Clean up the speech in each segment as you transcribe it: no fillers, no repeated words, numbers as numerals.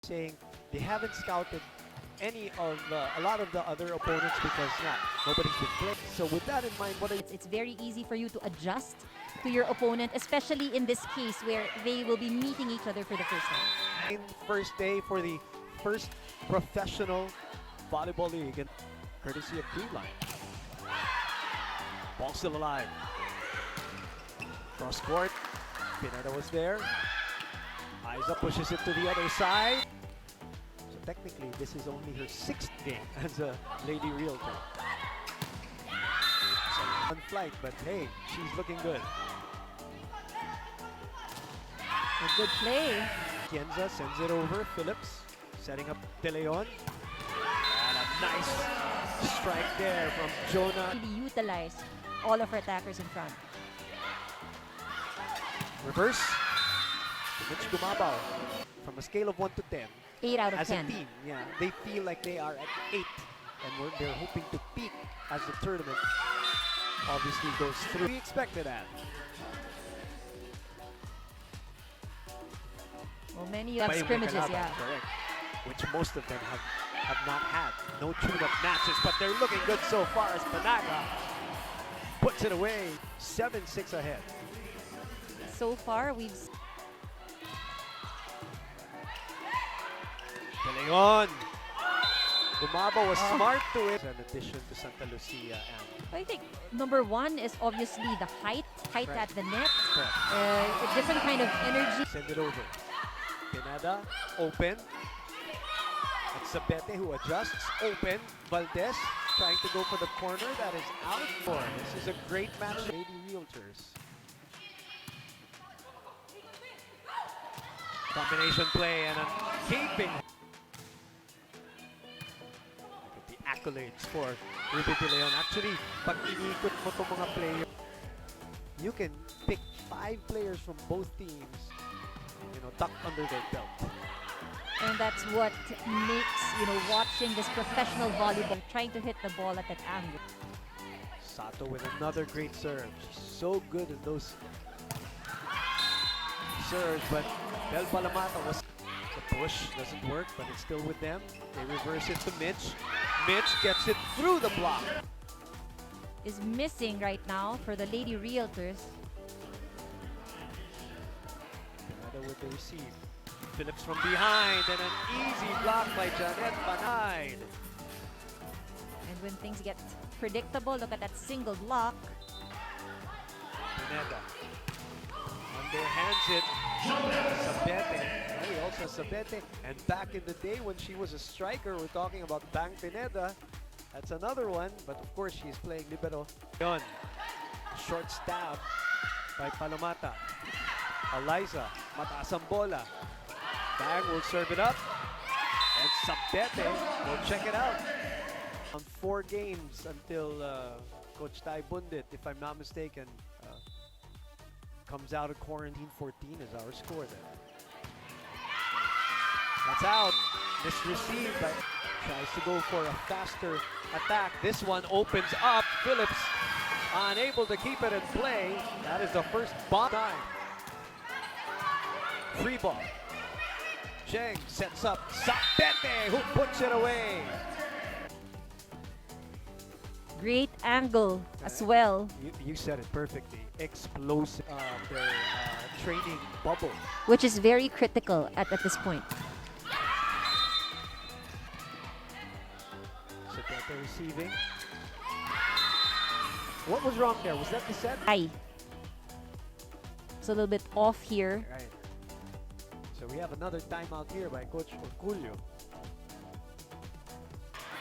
saying they haven't scouted a lot of the other opponents because nobody's been playing. So with that in mind, It's very easy for you to adjust to your opponent, especially in this case where they will be meeting each other for the first time. first day for the first professional volleyball league, and courtesy of Creamline. Ball still alive. Cross court. Pineda was there. Aiza pushes it to the other side. So technically, this is only her 6th game as a Lady Realtor. On flight, but hey, she's looking good. A good play. Kienza sends it over. Phillips setting up De Leon. And a nice strike there from Jonah. Really utilize all of her attackers in front. Reverse. Mitch Gumabaw. From a scale of 1 to 10. 8 out of As 10. a team, they feel like they are at 8. And they're hoping to peak as the tournament obviously goes through. We expected that. Well, many have scrimmages, yeah. Correct. Which most of them have not had. No tune-up matches, but they're looking good so far as Panaga puts it away. 7-6 ahead. So far, we've... De Leon. Gumabaw was smart to it. In addition to Santa Lucia and... I think number one is obviously the height at the net. Correct. A different kind of energy. Send it over. Pineda, open. At Sabete who adjusts, open. Valdez trying to go for the corner. That is out for. This is a great match. Lady Realtors. Combination play and a keeping. The accolades for Ruby De Leon. Actually, pag iniikot mo itong mga players, you can pick 5 players from both teams, tucked under their belt. And that's what makes, watching this professional volleyball, trying to hit the ball at that angle. Sato with another great serve. She's so good in those serves, but Bel Palamata was... The push doesn't work, but it's still with them. They reverse it to Mitch. Mitch gets it through the block. Is missing right now for the Lady Realtors. Pineda with the receive. Phillips from behind, and an easy block by Janet Banide. And when things get predictable, look at that single block. Pineda underhands it. Sabete. He also Sabete. And back in the day when she was a striker, we're talking about Bang Pineda. That's another one, but of course she's playing libero. Yon. Short stab by Palomata. Eliza, mataas ang bola. Bang will serve it up. And Sabete will check it out. On 4 games until Coach Tai Bundit, if I'm not mistaken, comes out of quarantine. 14 is our score there. That's out. Misreceived, but tries to go for a faster attack. This one opens up. Phillips unable to keep it in play. That is the first bomb time. Free ball. Cheng sets up Sabete, who puts it away. Great angle as well. You said it perfectly. Explosive. Their training bubble. Which is very critical at this point. Sabete receiving. What was wrong there? Was that the set? High. It's a little bit off here. Right. So we have another timeout here by Coach Orculio.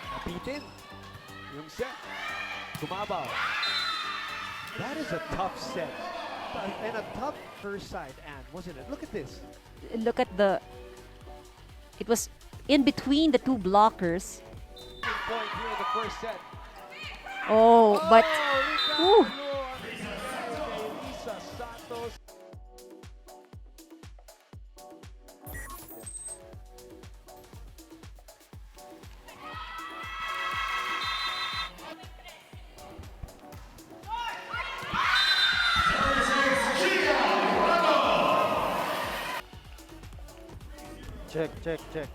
Napitin. Yung set. Gumabaw. That is a tough set. And a tough first side, Anne, wasn't it? Look at this. Look at it was in between the two blockers. Point here in the first set. Oh, but... Whew. Check, check, check.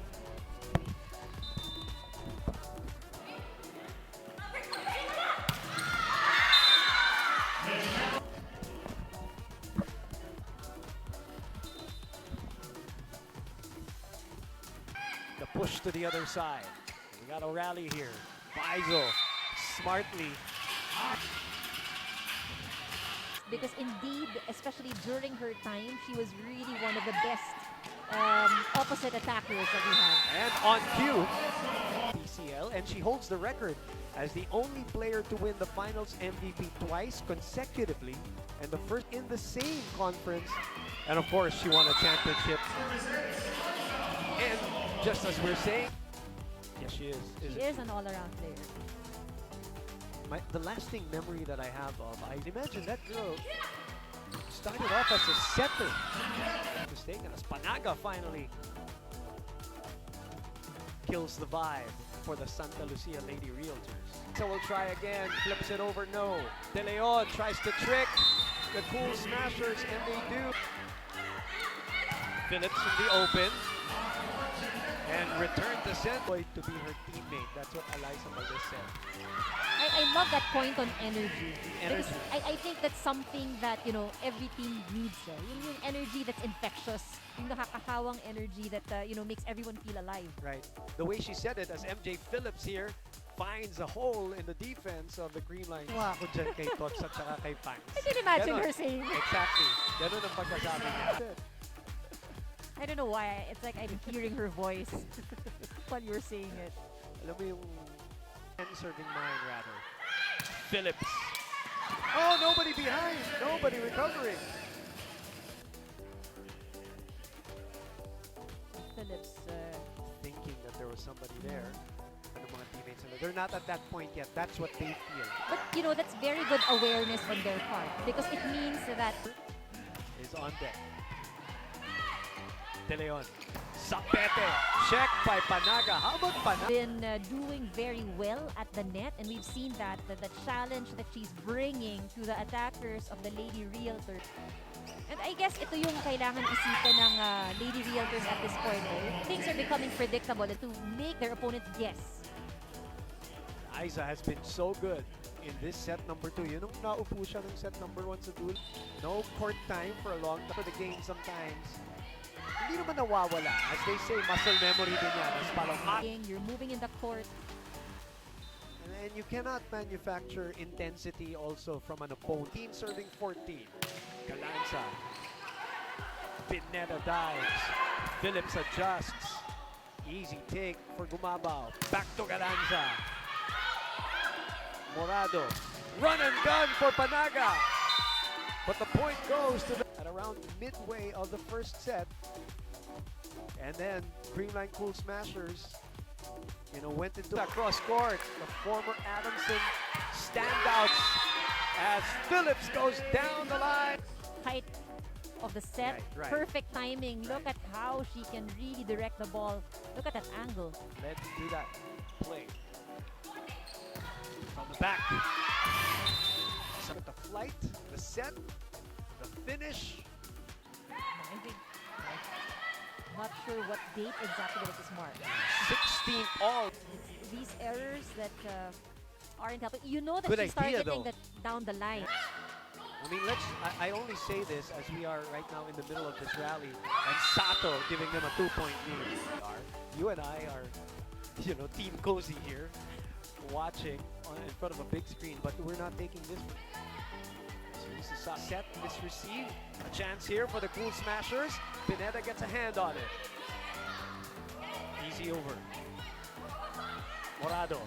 The push to the other side. We got a rally here. Faisal smartly. Because indeed, especially during her time, she was really one of the best opposite attackers that we have. And on cue, PCL, and she holds the record as the only player to win the finals MVP twice consecutively, and the first in the same conference. And of course, she won a championship. And just as we're saying, yes, she is. She is an all-around player. The lasting memory that I have of, I imagine that girl started off as a setter. Mistaken, as Panaga finally kills the vibe for the Santa Lucia Lady Realtors. So we'll try again, flips it over, no. De Leon tries to trick the Cool Smashers, and they do. Phillips in the open. And return to set to be her teammate. That's what Eliza Valdez said. I love that point on energy. Energy. Because I think that's something that, you know, every team needs. Yung energy that's infectious. Yung nakakahawang energy that, you know, makes everyone feel alive. Right. The way she said it, as MJ Phillips here finds a hole in the defense of the Creamline. Wow. Ako dyan kay Tots at saka kay Pangs. I can imagine Ganon. her saying it. Exactly. Ganun ang pagkasabi niya. I don't know why. It's like I'm hearing her voice while you're saying it. Alam mo yung serving mine, rather. Phillips. Oh, nobody behind. Nobody recovering. Phillips. Thinking that there was somebody there. Ano mga teammates nila. They're not at that point yet. That's what they feel. But, you know, that's very good awareness on their part. Because it means that... Is on deck. De Leon. Sapete. Check by Panaga. How about Panaga? Been doing very well at the net, and we've seen that the challenge that she's bringing to the attackers of the Lady Realtors. And I guess ito yung kailangan isipin ng Lady Realtors at this point. Things are becoming predictable, and to make their opponents guess. Isa has been so good in this set number 2. Yun nung naupo siya ng set number 1 sa duel. No court time for a long time for the game sometimes. Hindi naman nawawala. As they say, muscle memory din yan. As parang You're moving in the court. and you cannot manufacture intensity also from an opponent. Team serving 14. Galanza. Pineda dives. Phillips adjusts. Easy take for Gumabaw. Back to Galanza. Morado. Run and gun for Panaga. But the point goes to at around midway of the first set. And then Creamline Cool Smashers, you know, went into that cross court. The former Adamson standouts as Phillips goes down the line. Height of the set. Right. Perfect timing. Look at how she can really direct the ball. Look at that angle. Let's do that play. From the back. So the flight, the set, the finish. I think, not sure what date exactly that it is marked. 16 all. It's these errors that aren't helping. You know that Good she started idea, getting though. that down the line. I mean, I only say this as we are right now in the middle of this rally, and Sato giving them a 2-point lead. You and I are, you know, Team Cozy here, watching in front of a big screen, but we're not taking this. So this is a set, misreceived. A chance here for the Cool Smashers. Pineda gets a hand on it. Easy over. Morado.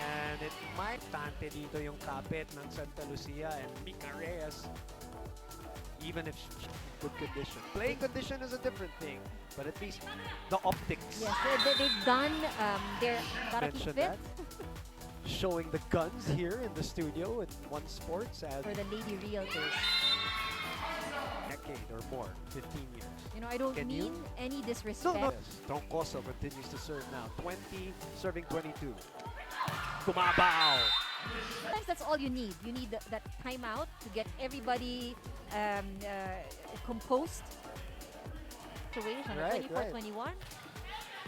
And it might tante dito yung kapit ng Santa Lucia and Mika Reyes. Even if good condition. Playing condition is a different thing, but at least the optics. Yes, they've done their gotta keep Mention fit that. Showing the guns here in the studio at One Sports as for the Lady Realtors. decade or more, 15 years. You know, I don't Can mean you? any disrespect. No. Troncoso continues to serve now. 20, serving 22. Kumabaw! Sometimes that's all you need. You need that timeout to get everybody composed. situation. Right, 24-21.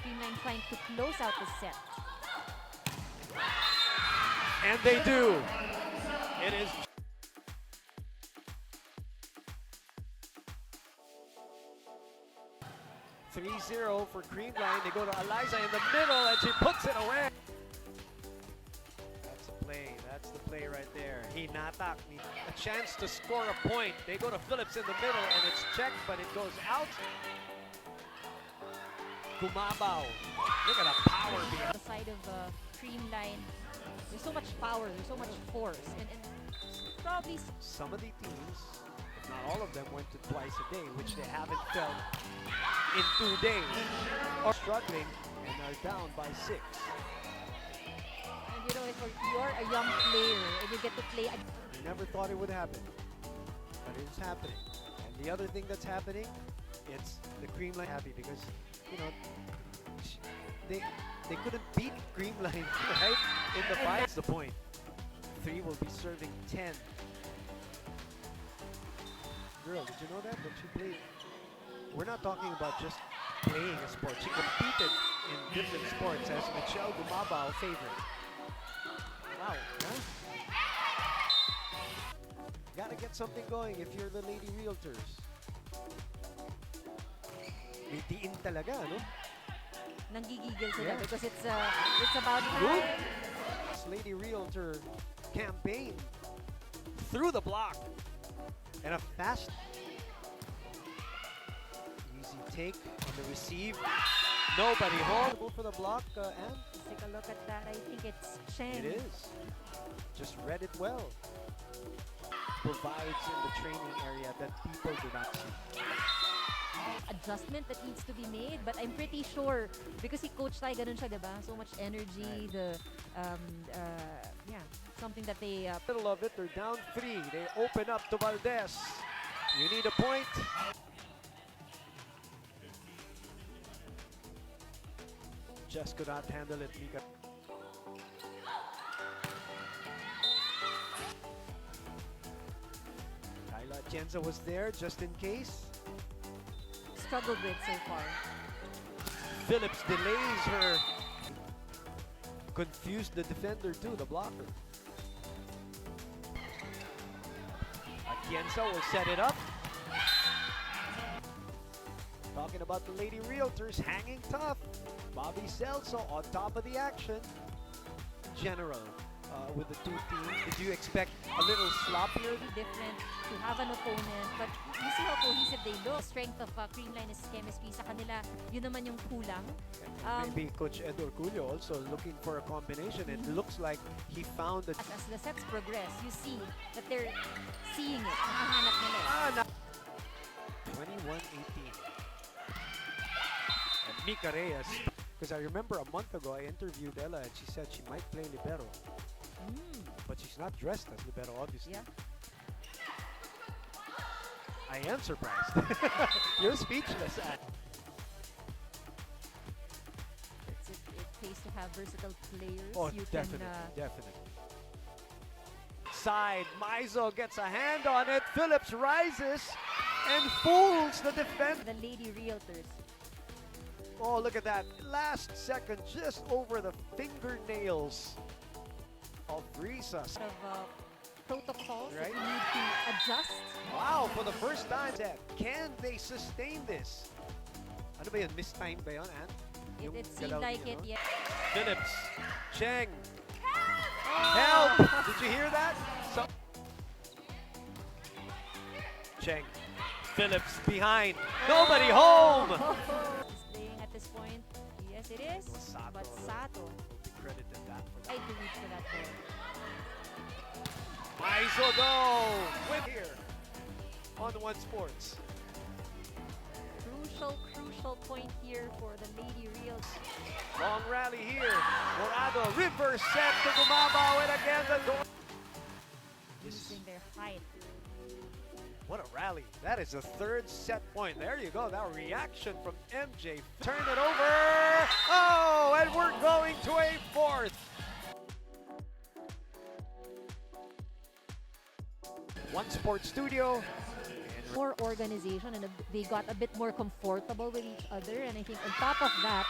Creamline trying to close out the set. And they do. It is 3-0 for Creamline. They go to Eliza in the middle and she puts it away. That's the play. That's the play right there. Hinatak. A chance to score a point. They go to Phillips in the middle and it's checked, but it goes out. Gumabaw. Look at the power behind. The side of Creamline, there's so much power, there's so much force, and probably Some of the teams, if not all of them, went to twice a day, which they haven't felt in 2 days. Are struggling and are down by 6. and you know if you're a young player and you get to play. We never thought it would happen, but it's happening. And the other thing that's happening, it's the Creamline happy because, you know, they couldn't beat Creamline, right? In the fight. That's the point. 3 will be serving 10. Girl, did you know that when she played? We're not talking about just playing a sport. She competed in different sports as Michelle Gumabaw favorite. Wow. Huh? Gotta get something going if you're the Lady Realtors. May tiin talaga, no? Nanggigigil sila Yeah. because it's about Good. time. This Lady Realtor campaign through the block and a fast easy take on the receive. Nobody home. Go for the block, and Let's take a look at that. I think it's Cheng. it is. Just read it well. Provides in the training area that people do not see. Adjustment that needs to be made, but I'm pretty sure because he coach tayo, ganun siya, diba? So much energy, the yeah, something that they Middle of it, they're down 3. They open up to Valdez. You need a point. Just could not handle it, Mika. Kyla Atienza was there just in case. struggled with so far. Phillips delays her. Confused the defender too, the blocker. Atienza will set it up. Talking about the Lady Realtors hanging tough. Bobby Celso on top of the action. General, with the two teams, did you expect a little sloppier? Different to have an opponent, but you see how cohesive they look. Strength of Creamline is chemistry sa kanila. Yun naman yung kulang. Maybe Coach Ed Orculio also looking for a combination. It looks like he found the... As the sets progress, you see that they're seeing it. Nakahanap nila. 21-18. And Mika Reyes. Because I remember a month ago I interviewed Ella and she said she might play libero. But she's not dressed as libero, obviously. Yeah. I am surprised. You're speechless. It pays to have versatile players. Oh, You definitely, can, definitely. Side, Maizo gets a hand on it. Phillips rises and fools the defense. the Lady Realtors. Oh, look at that. Last second, just over the fingernails of Risa. Of protocols Right. that you need to adjust. Wow, for the first time. Can they sustain this? Ano ba yun? Missed time ba yun, Ann? Yung It seemed galaw like niya, it, no? yeah. Phillips. Cheng. Oh! Help! Did you hear that? Cheng. Phillips behind. Nobody home! Is playing at this point. Yes, it is. Was Sato. But Sato Will be credited that for tried to reach for that ball. Maizo go! With here on One Sports. Crucial point here for the Lady Reals. Long rally here. Morado reverse set to Gumabaw and again the door. Using their height. What a rally. That is the third set point. There you go. That reaction from MJ. Turn it over. Oh, and we're going to a fourth. One Sports Studio in more organization and they got a bit more comfortable with each other. And I think on top of that,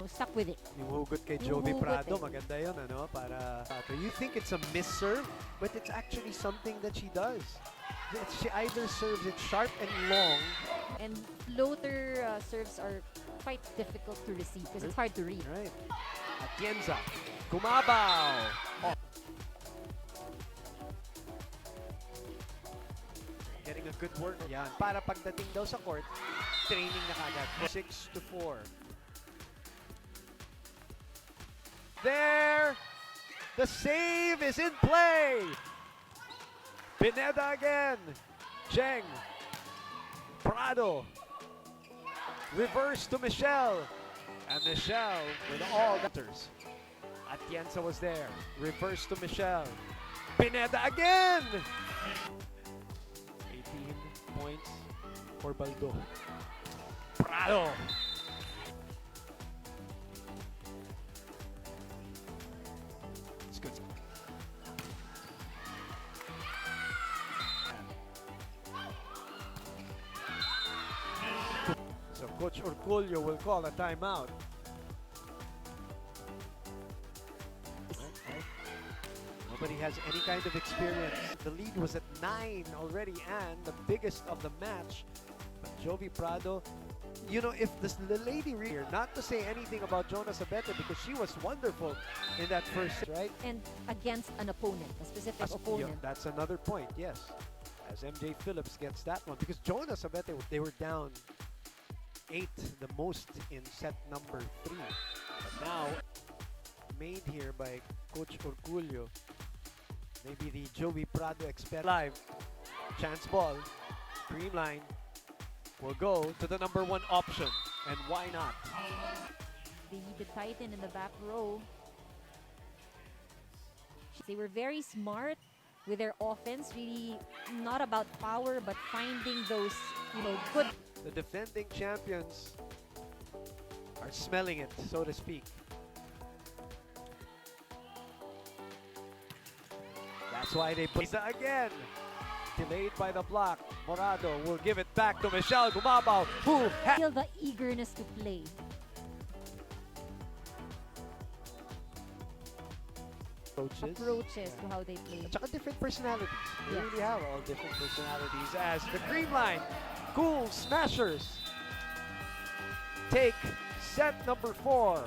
stuck with it. Yung hugot kay Yung Jovi hugot Prado, eh. maganda yun, ano? Para you think it's a misserve, but it's actually something that she does. She either serves it sharp and long. And floater serves are quite difficult to receive because it's hard to read. Right. Atienza. Kumabaw. Oh. Getting a good work. Yan. Para pagdating daw sa court, training na kagad. 6-4. There! The save is in play! Pineda again. Cheng. Prado. Reverse to Michelle. And Michelle with all letters. Atienza was there. Reverse to Michelle. Pineda again! 18 points for Baldo. Prado. It's good. So Coach Orculio will call a timeout. Nobody has any kind of experience. The lead was at 9 already and the biggest of the match. But Jovi Prado, you know, if the lady here, not to say anything about Jonas Abete because she was wonderful in that first, right? And against an opponent, a specific Yeah, opponent. that's another point, yes. As MJ Phillips gets that one. Because Jonas Abete, they were down 8, the most in set number 3. But now, made here by Coach Orculio. Maybe the Jovi Prado expert live. Chance ball. Creamline will go to the number 1 option. And why not? The Titan in the back row. They were very smart with their offense. Really not about power, but finding those, good. The defending champions are smelling it, so to speak. That's why they put it again. Delayed by the block. Morado will give it back to Michelle Gumabaw, who has Feel the eagerness to play. Approaches to how they play. At saka different personalities. They Yes. really have all different personalities as the Creamline cool smashers take set number 4.